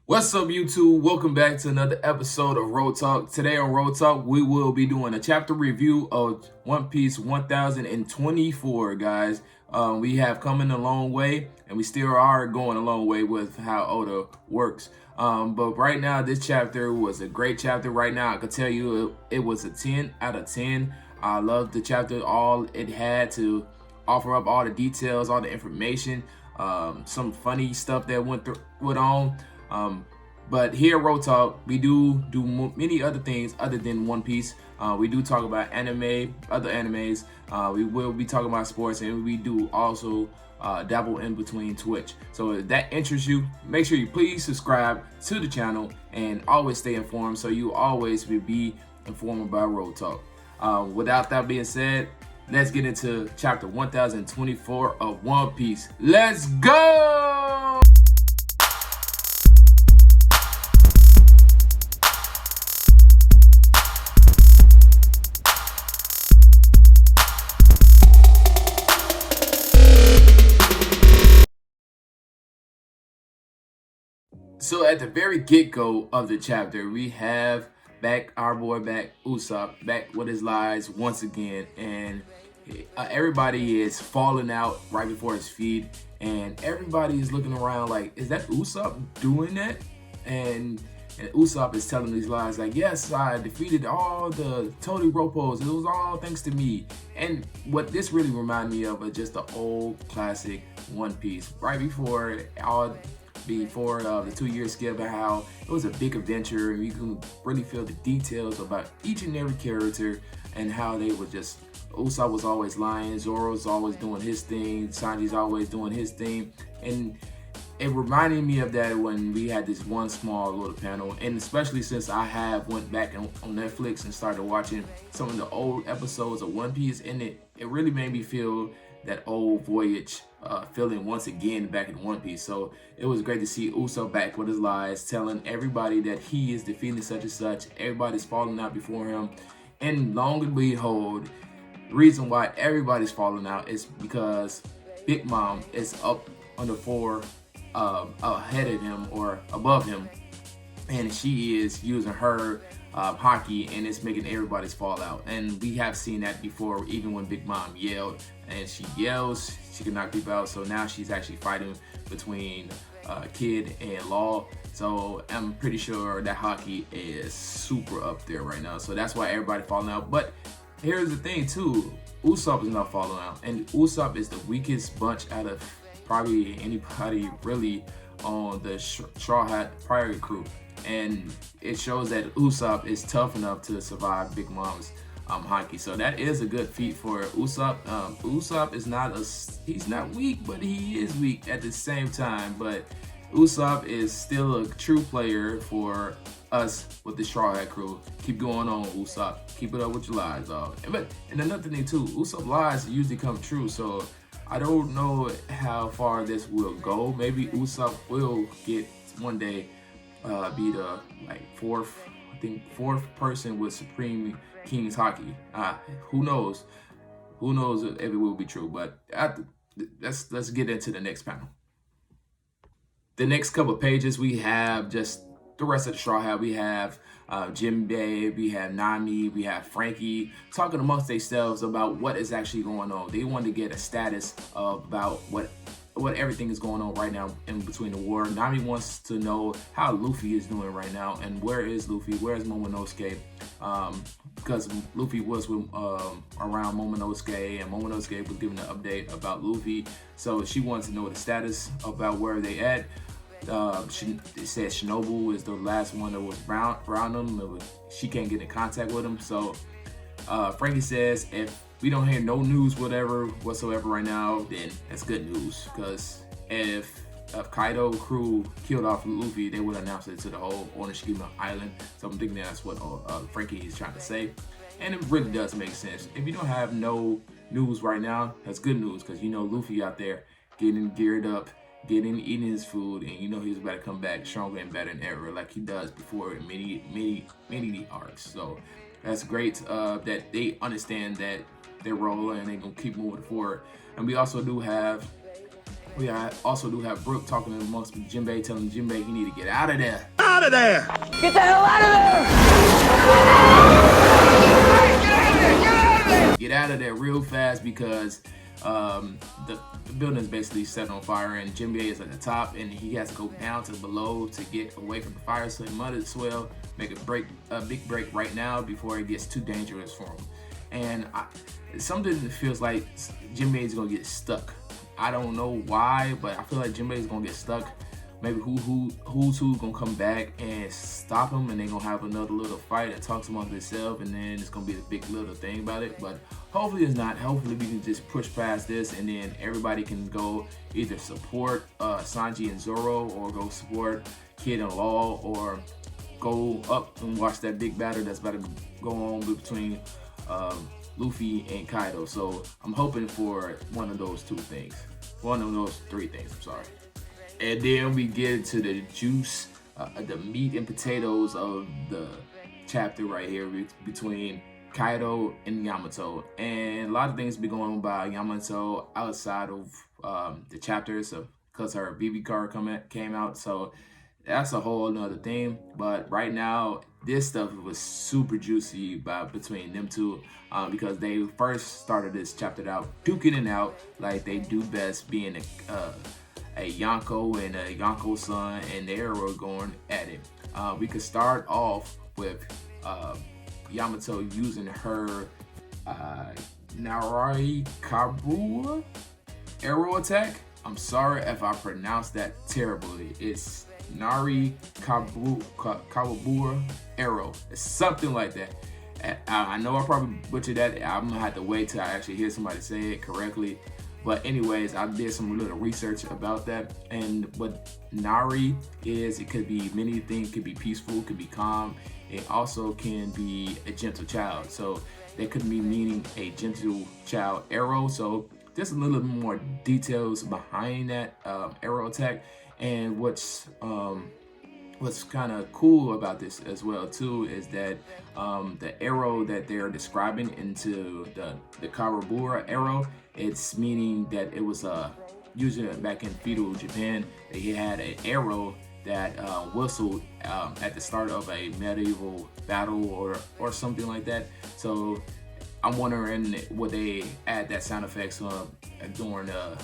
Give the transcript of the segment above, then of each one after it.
What's up, YouTube? Welcome back to another episode of Road Talk. Today on Road Talk, we will be doing a chapter review of One Piece 1024, guys. We have come in a long way, and we still are going a long way with how Oda works. But right now, this chapter was a great chapter. Right now, I could tell you it was a 10 out of 10. I loved the chapter, all it had to offer up, all the details, all the information, some funny stuff that went on. But here at Road Talk, we do many other things other than One Piece. We do talk about anime, other animes. We will be talking about sports, and we do also dabble in between Twitch. So if that interests you, make sure you please subscribe to the channel and always stay informed, so you always will be informed about Road Talk. Without that being said, let's get into chapter 1024 of One Piece. Let's go! So at the very get-go of the chapter, we have our boy Usopp, back with his lies once again, and everybody is falling out right before his feet, and everybody is looking around like, is that Usopp doing that? And Usopp is telling these lies like, yes, I defeated all the Tony Ropos. It was all thanks to me. And what this really reminded me of is just the old classic One Piece, right before the 2-year skip, and how it was a big adventure, and you can really feel the details about each and every character and how they were just. Usopp was always lying, Zoro's always doing his thing, Sanji's always doing his thing, and it reminded me of that when we had this one small little panel. And especially since I have went back on Netflix and started watching some of the old episodes of One Piece, and it really made me feel that old voyage feeling once again back in One Piece. So it was great to see Usopp back with his lies, telling everybody that he is defeating such and such. Everybody's falling out before him, and long and behold, the reason why everybody's falling out is because Big Mom is up on the floor ahead of him or above him, and she is using her hockey, and it's making everybody's fall out. And we have seen that before, even when Big Mom yelled, and she yells, she can knock people out. So now she's actually fighting between Kid and Law. So I'm pretty sure that hockey is super up there right now. So that's why everybody falling out. But here's the thing too, Usopp is not falling out, and Usopp is the weakest bunch out of probably anybody really on the Straw Hat Pirate crew, and it shows that Usopp is tough enough to survive Big Mom's hockey. So that is a good feat for Usopp. Usopp is he's not weak, but he is weak at the same time. But Usopp is still a true player for us with the Straw Hat crew. Keep going on, Usopp. Keep it up with your lies, dog. And another thing too, Usopp lies usually come true. So I don't know how far this will go. Maybe Usopp will get one day be the fourth person with Supreme King's hockey. Who knows? Who knows if it will be true? But let's get into the next panel. The next couple of pages, we have just the rest of the Straw Hat. We have Jinbei, we have Nami, we have Frankie talking amongst themselves about what is actually going on. They want to get a status about what everything is going on right now in between the war. Nami wants to know how Luffy is doing right now, and where is Luffy, where is Momonosuke, because Luffy was around Momonosuke, and Momonosuke was giving an update about Luffy. So she wants to know the status about where they at. It says Shinobu is the last one that was around him. She can't get in contact with him. So Frankie says, if we don't hear no news whatsoever right now, then that's good news. Because if Kaido crew killed off Luffy, they would announce it to the whole Onishima Island. So I'm thinking that's what Frankie is trying to say. And it really does make sense. If you don't have no news right now, that's good news. Because you know Luffy out there getting geared up, eating his food, and you know he's about to come back stronger and better than ever, like he does before in many arcs. So that's great that they understand that their role, and they're gonna keep moving forward. And we also do have We also do have Brooke talking amongst Jinbei, telling Jinbei he need to get out of there. Out of there! Get the hell out of there! Get out of there real fast because the building is basically set on fire and Jinbei is at the top and he has to go down to below to get away from the fire. So he might as well make a big break right now before it gets too dangerous for him. And something feels like Jinbei is gonna get stuck. I don't know why, but I feel like Jinbei is gonna get stuck. Maybe who's gonna come back and stop him, and they're gonna have another little fight that talks among themselves, and then it's gonna be a big little thing about it. But hopefully it's not. Hopefully we can just push past this, and then everybody can go either support Sanji and Zoro, or go support Kid and Law, or go up and watch that big battle that's about to go on between Luffy and Kaido. So I'm hoping for one of those two things. One of those three things, I'm sorry. And then we get into the juice, the meat and potatoes of the chapter right here between Kaido and Yamato. And a lot of things be going on by Yamato outside of the chapters, because her BB card came out. So that's a whole nother thing. But right now, this stuff was super juicy between them two, because they first started this chapter out duking it out like they do best, being a Yonko and a Yonko son, and they were going at it. We could start off with Yamato using her Narai Kabua arrow attack. I'm sorry if I pronounced that terribly. It's Nari Kawabura arrow. It's something like that. I know I probably butchered that. I'm gonna have to wait till I actually hear somebody say it correctly. But anyways, I did some little research about that. And what Nari is, it could be many things. It could be peaceful, it could be calm. It also can be a gentle child. So that could be meaning a gentle child arrow. So there's a little more details behind that arrow attack. And what's kind of cool about this as well too is that the arrow that they're describing into the Kawabura arrow, it's meaning that it was usually back in feudal Japan, they had an arrow that whistled at the start of a medieval battle or something like that. So I'm wondering would they add that sound effects during the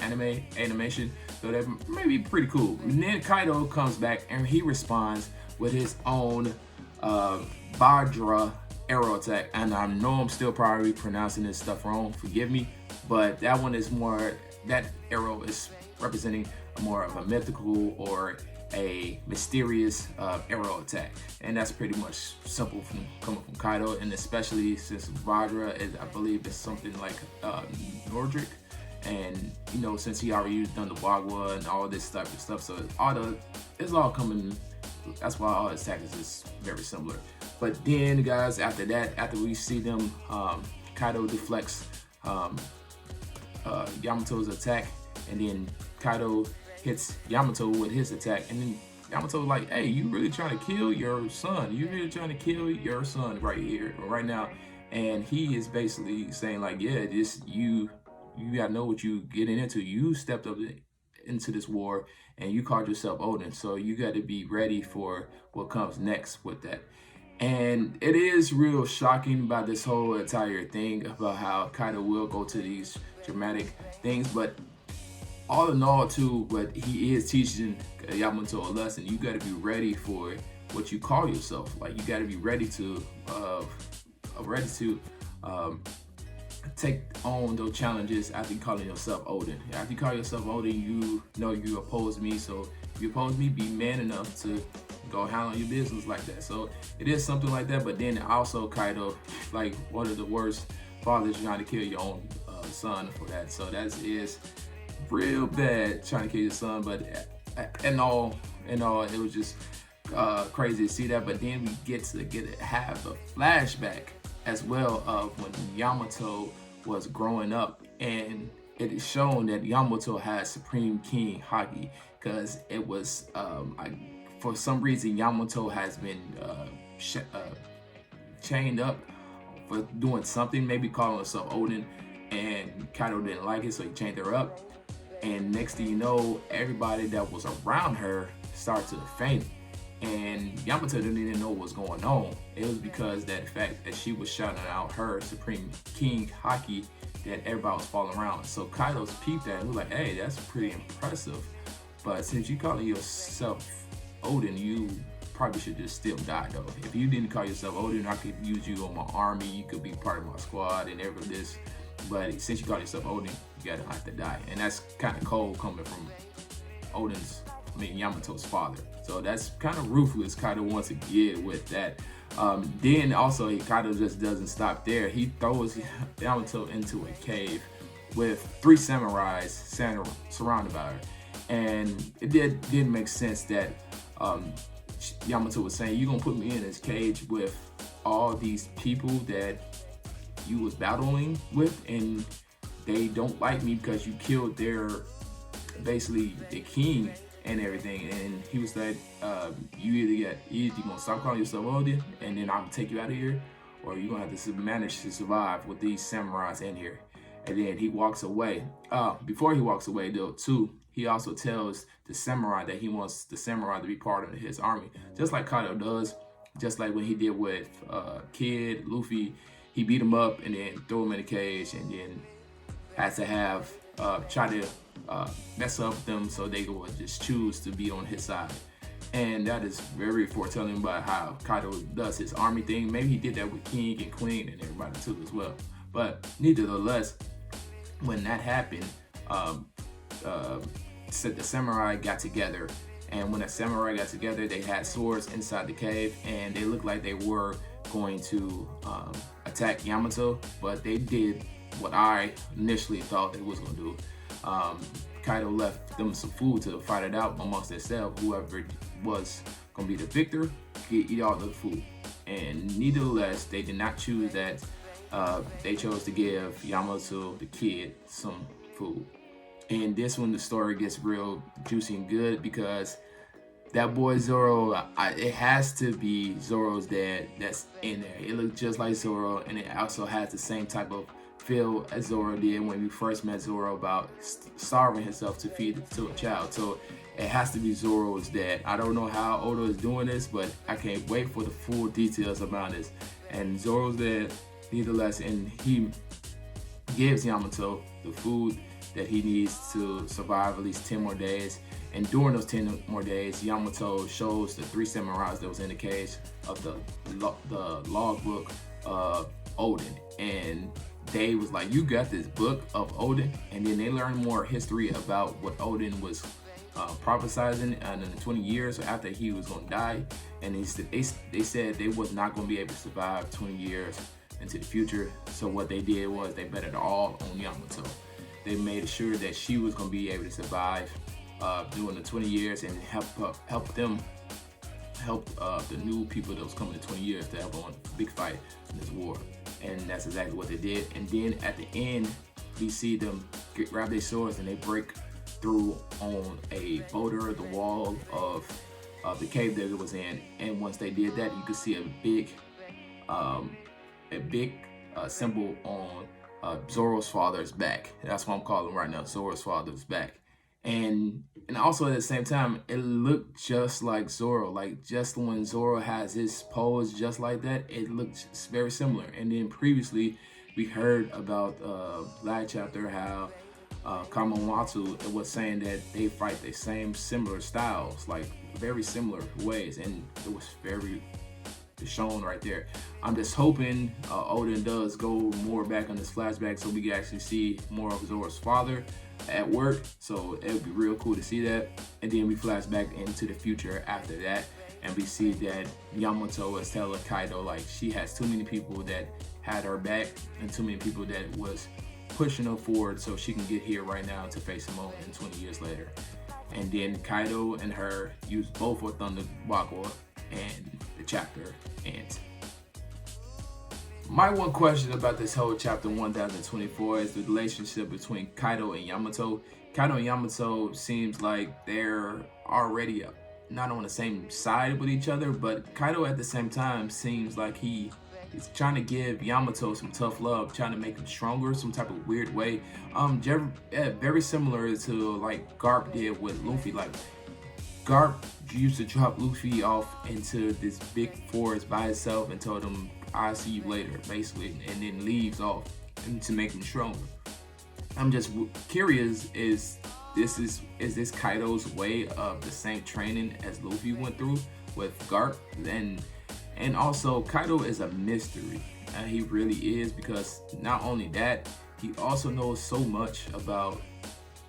animation. So that may be pretty cool. And then Kaido comes back and he responds with his own Vajra arrow attack. And I know I'm still probably pronouncing this stuff wrong, forgive me, but that one is more, that arrow is representing more of a mythical or a mysterious arrow attack. And that's pretty much simple coming from Kaido, and especially since Vajra is, I believe, is something like Nordic. And you know, since he already done the Wagwa and all this type of stuff, so it's all coming. That's why all his tactics is very similar. But then, guys, after that, after we see them, Kaido deflects Yamato's attack, and then Kaido hits Yamato with his attack, and then Yamato like, "Hey, you really trying to kill your son? You really trying to kill your son right here, right now?" And he is basically saying like, "Yeah, you gotta know what you getting into. You stepped up into this war and you called yourself Odin. So you got to be ready for what comes next with that." And it is real shocking about this whole entire thing about how Kaido will go to these dramatic things. But all in all too, but he is teaching Yamato a lesson. You got to be ready for what you call yourself. Like you got to be ready to take on those challenges after you calling yourself Odin. After you call yourself Odin, you know you oppose me. So if you oppose me, be man enough to go handle your business like that. So it is something like that. But then also Kaido, like one of the worst fathers trying to kill your own son for that. So that is real bad, trying to kill your son. But in all, it was just crazy to see that. But then we get to have a flashback as well of when Yamato was growing up, and it is shown that Yamato had Supreme King Haki, because it was for some reason Yamato has been chained up for doing something, maybe calling herself Odin, and Kaido didn't like it, so he chained her up. And next thing you know, everybody that was around her started to faint. And Yamato didn't even know what was going on. It was because that fact that she was shouting out her Supreme King Haki that everybody was falling around. So Kaido's peeped that and was like, hey, that's pretty impressive. But since you calling yourself Odin, you probably should just still die though. If you didn't call yourself Odin, I could use you on my army, you could be part of my squad and everything this. But since you call yourself Odin, you gotta have to die. And that's kind of cold coming from Yamato's father. So that's kind of ruthless Kaido wants to get with that. Then also Kaido just doesn't stop there. He throws Yamato into a cave with 3 samurais surrounded by her. And it didn't make sense that Yamato was saying, you're gonna put me in this cage with all these people that you was battling with, and they don't like me because you killed their basically the king and everything. And he was like, you either gonna stop calling yourself Odin and then I'm gonna take you out of here, or you're gonna have to manage to survive with these samurais in here. And then he walks away. Before he walks away though too, he also tells the samurai that he wants the samurai to be part of his army, just like Kaido does, just like when he did with Kid, Luffy. He beat him up and then threw him in a cage, and then has to have try to mess up them so they would just choose to be on his side. And that is very foretelling about how Kaido does his army thing. Maybe he did that with King and Queen and everybody too as well. But nevertheless, when that happened, the samurai got together, and when the samurai got together, they had swords inside the cave, and they looked like they were going to attack Yamato, but they did what I initially thought they was going to do. Kaido left them some food to fight it out amongst themselves. Whoever was going to be the victor could eat all the food. And nevertheless, they did not choose that. They chose to give Yamato, the kid, some food. And this one, the story gets real juicy and good, because that boy Zoro, it has to be Zoro's dad that's in there. It looks just like Zoro, and it also has the same type of feel as Zoro did when we first met Zoro, about starving himself to feed it to a child. So it has to be Zoro's dad. I don't know how Oda is doing this, but I can't wait for the full details about this. And Zoro's dad, nevertheless, and he gives Yamato the food that he needs to survive at least 10 more days. And during those 10 more days, Yamato shows the 3 samurais that was in the cage of the logbook of Odin. And they was like, you got this book of Odin? And then they learned more history about what Odin was prophesizing in the 20 years after he was going to die. And they said they was not going to be able to survive 20 years into the future. So what they did was they bet it all on Yamato. They made sure that she was going to be able to survive during the 20 years and help the new people that was coming in 20 years to help on a big fight in this war. And that's exactly what they did. And then at the end, we see them grab their swords and they break through on a boulder, the wall of the cave that it was in. And once they did that, you could see a big symbol on Zoro's father's back. That's what I'm calling right now, Zoro's father's back. And also at the same time, it looked just like Zoro. Like just when Zoro has his pose just like that, it looked very similar. And then previously, we heard about last chapter how Yamato was saying that they fight the same similar styles, like very similar ways, and it was very shown right there. I'm just hoping Odin does go more back on this flashback so we can actually see more of Zoro's father at work. So it would be real cool to see that. And then we flash back into the future after that, and we see that Yamato is telling Kaido like she has too many people that had her back and too many people that was pushing her forward so she can get here right now to face him on in 20 years later. And then Kaido and her use both of Thunder Wakwa, and the chapter ends. My one question about this whole chapter 1024 is the relationship between Kaido and Yamato. Kaido and Yamato seems like they're already not on the same side with each other, but Kaido at the same time seems like he He's trying to give Yamato some tough love, trying to make him stronger, some type of weird way. Very similar to like Garp did with Luffy. Like Garp used to drop Luffy off into this big forest by himself and told him, "I'll see you later," basically, and then leaves off and to make him stronger. I'm just curious: is this Kaido's way of the same training as Luffy went through with Garp? And also Kaido is a mystery. He really is, because not only that, he also knows so much about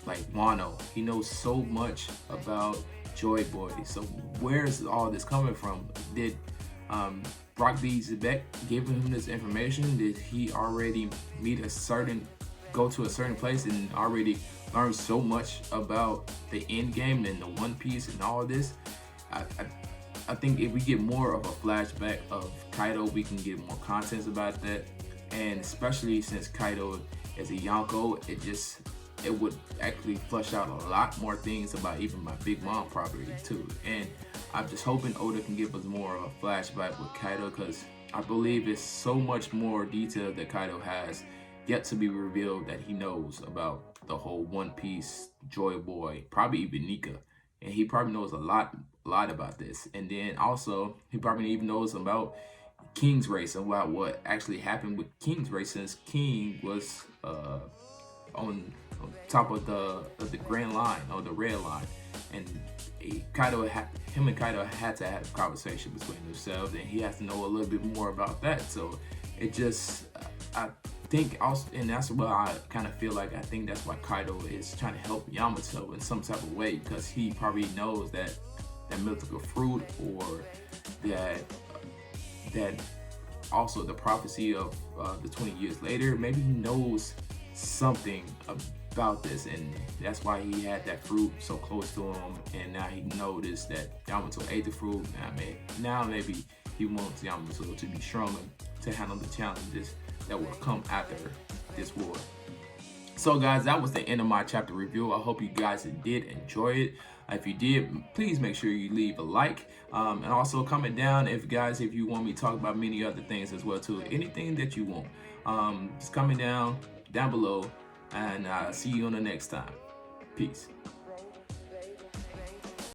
like Wano. He knows so much about Joy Boy. So where's all this coming from? Did Brock B. Zebek give him this information? Did he already go to a certain place and already learn so much about the end game and the One Piece and all this? I think if we get more of a flashback of Kaido, we can get more content about that. And especially since Kaido is a Yonko, it would actually flush out a lot more things about even my Big Mom property too. And I'm just hoping Oda can give us more of a flashback with Kaido, because I believe it's so much more detail that Kaido has yet to be revealed that he knows about the whole One Piece, Joy Boy, probably even Nika. And he probably knows a lot about this. And then also, he probably even knows about King's Race and about what actually happened with King's Race, since King was on top of the Grand Line, or the Red Line, and him and Kaido had to have a conversation between themselves, and he has to know a little bit more about that. So it just, I think also, and that's what I kind of feel like. I think that's why Kaido is trying to help Yamato in some type of way, because he probably knows that mythical fruit, or that also the prophecy of the 20 years later. Maybe he knows something about this, and that's why he had that fruit so close to him, and now he noticed that Yamato ate the fruit. Now maybe he wants Yamato to be stronger to handle the challenges that will come after this war. So guys, that was the end of my chapter review. I hope you guys did enjoy it. If you did, please make sure you leave a like, and also comment down if you want me to talk about many other things as well too. Anything that you want, just comment down below, and I'll see you on the next time. Peace.